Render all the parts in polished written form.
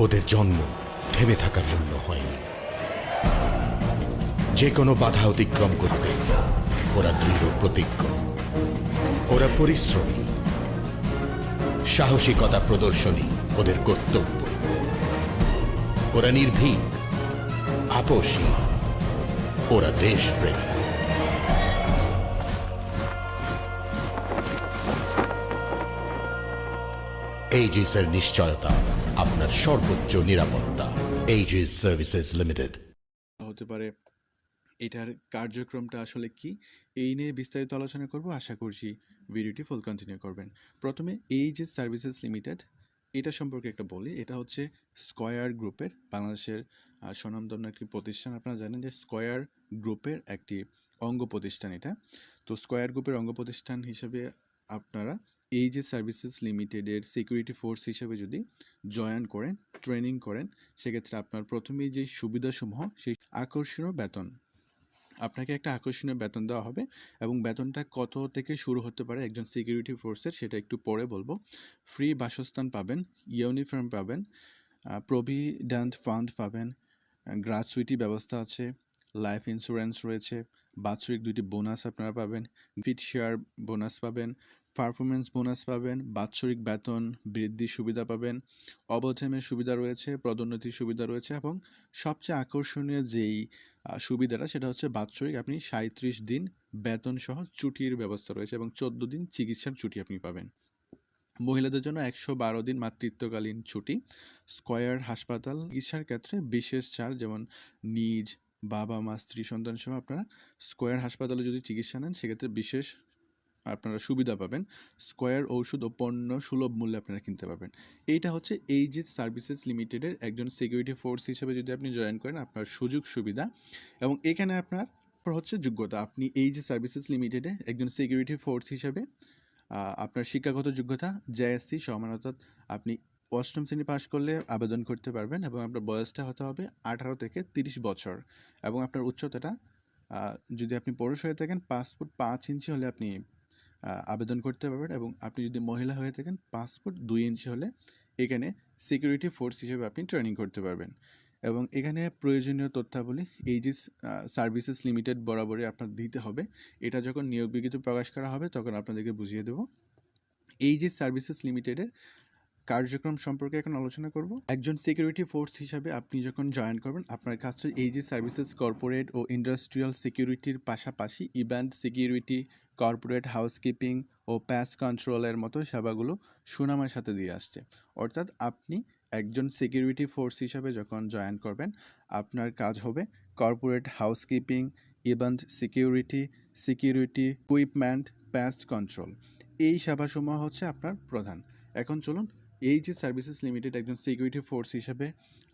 ওদের জন্ম থেমে থাকার জন্য হয়নি। যে কোনো বাধা অতিক্রম করবে ওরা দৃঢ় প্রতিজ্ঞ। ওরা পরিশ্রমী, সাহসিকতা প্রদর্শনী ওদের কর্তব্য। ওরা নির্ভীক, আপোষী, ওরা দেশপ্রেমী। এইজিসের নিশ্চয়তা, আপনার সর্বোচ্চ নিরাপত্তা। Aegis Services limited. হতে পারে এটার কার্যক্রমটা আসলে কি, এই নিয়ে বিস্তারিত আলোচনা করব। আশা করছি ভিডিওটি ফুল কন্টিনিউ করবেন। প্রথমে এইজিস সার্ভিসেস লিমিটেড এটা সম্পর্কে একটা বলি। এটা হচ্ছে স্কয়ার গ্রুপের বাংলাদেশের স্বনামধন্য একটি প্রতিষ্ঠান। আপনারা জানেন যে স্কয়ার গ্রুপের একটি অঙ্গ প্রতিষ্ঠান এটা। তো স্কয়ার গ্রুপের অঙ্গ প্রতিষ্ঠান হিসেবে আপনারা এইজিস সার্ভিসেস লিমিটেডের সিকিউরিটি ফোর্স হিসেবে যদি জয়েন করেন, ট্রেনিং করেন, সেক্ষেত্রে আপনার প্রথমেই যে সুবিধাসমূহ, সেই আকর্ষণীয় বেতন, আপনাকে একটা আকর্ষণীয় বেতন দেওয়া হবে। এবং বেতনটা কত থেকে শুরু হতে পারে একজন সিকিউরিটি ফোর্সের, সেটা একটু পরে বলবো। ফ্রি বাসস্থান পাবেন, ইউনিফর্ম পাবেন, প্রভিডেন্ট ফান্ড পাবেন, গ্র্যাচুইটি ব্যবস্থা আছে, লাইফ ইন্স্যুরেন্স রয়েছে, বাৎসরিক 2টি বোনাস আপনারা পাবেন, ফিট শেয়ার বোনাস পাবেন, পারফরমেন্স বোনাস পাবেন, বাৎসরিক বেতন বৃদ্ধির সুবিধা পাবেন, ওভারটাইমের সুবিধা রয়েছে, পদোন্নতির সুবিধা রয়েছে, এবং সবচেয়ে আকর্ষণীয় যেই সুবিধাটা সেটা হচ্ছে বাৎসরিক আপনি 37 দিন বেতন সহ ছুটির ব্যবস্থা রয়েছে, এবং 14 দিন চিকিৎসার ছুটি আপনি পাবেন। মহিলাদের জন্য 112 দিন মাতৃত্বকালীন ছুটি। স্কয়ার হাসপাতাল চিকিৎসার ক্ষেত্রে বিশেষ ছাড়, যেমন নিজ, বাবা মা, স্ত্রী সন্তান সহ আপনারা স্কয়ার হাসপাতালে যদি চিকিৎসা নেন, সেক্ষেত্রে বিশেষ আপনারা সুবিধা পাবেন। স্কয়ার ঔষধ ও পণ্য সুলভ মূল্যে আপনারা কিনতে পারবেন। এইটা হচ্ছে এইজিস সার্ভিসেস লিমিটেডের একজন সিকিউরিটি ফোর্স হিসেবে যদি আপনি জয়েন করেন, আপনার সুযোগ সুবিধা। এবং এখানে আপনার হচ্ছে যোগ্যতা। আপনি এইজিস সার্ভিসেস লিমিটেডে একজন সিকিউরিটি ফোর্স হিসেবে আপনার শিক্ষাগত যোগ্যতা জেএসসি সমান, অর্থাৎ আপনি 8ম শ্রেণী পাস করলে আবেদন করতে পারবেন, এবং আপনার বয়সটা হতে হবে 18 থেকে 30 বছর, এবং আপনার উচ্চতাটা যদি আপনি পুরুষ হয়ে থাকেন 5 ফুট 5 ইঞ্চি হলে আপনি আবেদন করতে পারবেন, এবং আপনি যদি মহিলা হয়ে থাকেন 5 ফুট 2 ইঞ্চি হলে এখানে সিকিউরিটি ফোর্স হিসেবে আপনি ট্রেনিং করতে পারবেন। এবং এখানে প্রয়োজনীয় তথ্যাবলী এইজিস সার্ভিসেস লিমিটেড বরাবরই আপনার দিতে হবে। এটা যখন নিয়োগ বিজ্ঞপ্তি প্রকাশ করা হবে তখন আপনাদেরকে বুঝিয়ে দেব। এইজিস সার্ভিসেস লিমিটেডের কার্যক্রম সম্পর্কে এখন আলোচনা করব। একজন সিকিউরিটি ফোর্স হিসাবে আপনি যখন জয়েন করবেন, আপনার কাছে এইজিস সার্ভিসেস কর্পোরেট ও ইন্ডাস্ট্রিয়াল সিকিউরিটির পাশাপাশি ইভেন্ট সিকিউরিটি, কর্পোরেট হাউসকিপিং ও প্যাস কন্ট্রোলের মতো সেবাগুলো সুনামের সাথে দিয়ে আসছে। অর্থাৎ আপনি একজন সিকিউরিটি ফোর্স হিসাবে যখন জয়েন করবেন, আপনার কাজ হবে corporate housekeeping, event security, security equipment, past control. এই সেবাসমূহ হচ্ছে আপনার প্রধান। এখন চলুন, এইজিস সার্ভিসেস লিমিটেড একজন সিকিউরিটি ফোর্স হিসেবে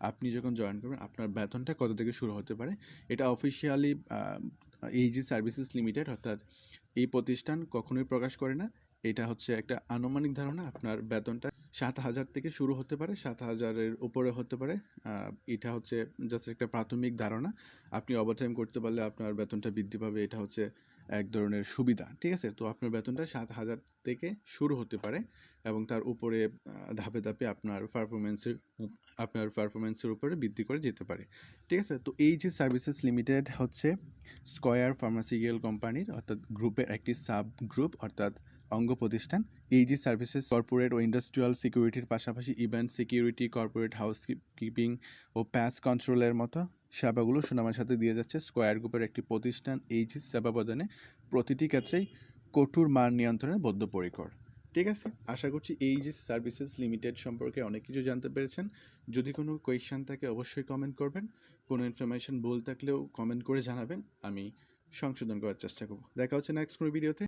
আপনি যখন জয়েন করবেন, আপনার বেতনটা কত থেকে শুরু হতে পারে। এটা অফিসিয়ালি এইজিস সার্ভিসেস লিমিটেড অর্থাৎ এই প্রতিষ্ঠান কখনোই প্রকাশ করে না। এটা হচ্ছে একটা আনুমানিক ধারণা। আপনার বেতনটা 7,000 থেকে শুরু হতে পারে, 7,000-এর উপরে হতে পারে। এটা হচ্ছে জাস্ট একটা প্রাথমিক ধারণা। আপনি ওভারটাইম করতে পারলে আপনার বেতনটা বৃদ্ধি পাবে, এটা হচ্ছে এক ধরনের সুবিধা। ঠিক আছে, তো আপনার বেতনটা 7,000 থেকে শুরু হতে পারে, এবং তার উপরে ধাপে ধাপে আপনার পারফরমেন্সের উপরে বৃদ্ধি করে যেতে পারে। ঠিক আছে, তো এইজিস সার্ভিসেস লিমিটেড হচ্ছে স্কয়ার ফার্মাসিউটিক্যাল কোম্পানির অর্থাৎ গ্রুপের একটি সাব গ্রুপ অর্থাৎ অঙ্গ প্রতিষ্ঠান। এইজিস সার্ভিসেস কর্পোরেট ও ইন্ডাস্ট্রিয়াল সিকিউরিটির পাশাপাশি event security, corporate housekeeping ও প্যাস কন্ট্রোলের মতো সেবাগুলো সুনামের সাথে দিয়ে যাচ্ছে। স্কয়ার গ্রুপের একটি প্রতিষ্ঠান এইজিস সেবা প্রদানে প্রতিটি ক্ষেত্রেই কঠোর মান নিয়ন্ত্রণে বদ্ধপরিকর। ঠিক আছে, আশা করছি এইজিস সার্ভিসেস লিমিটেড সম্পর্কে অনেক কিছু জানতে পেরেছেন। যদি কোনো কোয়েশ্চেন থাকে অবশ্যই কমেন্ট করবেন। কোনো ইনফরমেশন ভুল থাকলেও কমেন্ট করে জানাবেন, আমি সংশোধন করার চেষ্টা করব। দেখা হচ্ছে নেক্সট কোনো ভিডিওতে।